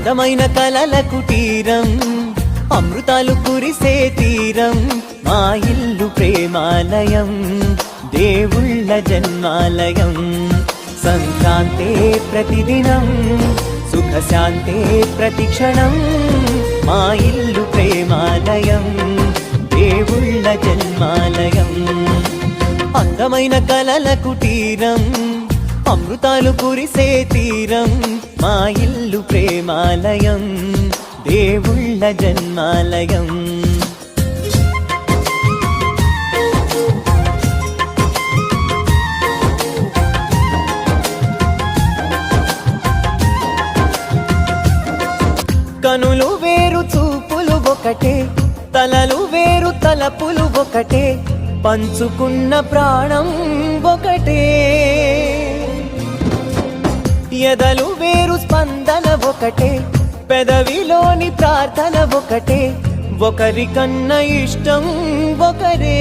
అందమైన కలల కుటీరం, అమృతాలు కురిసే తీరం, మా ఇల్లు ప్రేమాలయం, దేవుళ్ళ జన్మాలయం. సంక్రాంతే ప్రతిదినం, సుఖశాంతే ప్రతిక్షణం, మా ఇల్లు ప్రేమాలయం, దేవుళ్ళ జన్మాలయం. అందమైన కలల కుటీరం, అమృతాలు కురిసే తీరం, మా ఇల్లు ప్రేమాలయం, దేవుళ్ళ జన్మాలయం. కనులు వేరు చూపులు ఒకటే, తలలు వేరు తలపులు ఒకటే, పంచుకున్న ప్రాణం ఒకటే. ఎదలు వేరు స్పందన ఒకటే, పెదవిలోని ప్రార్థన ఒకటే, ఒకరికన్నా ఇష్టం ఒకరే.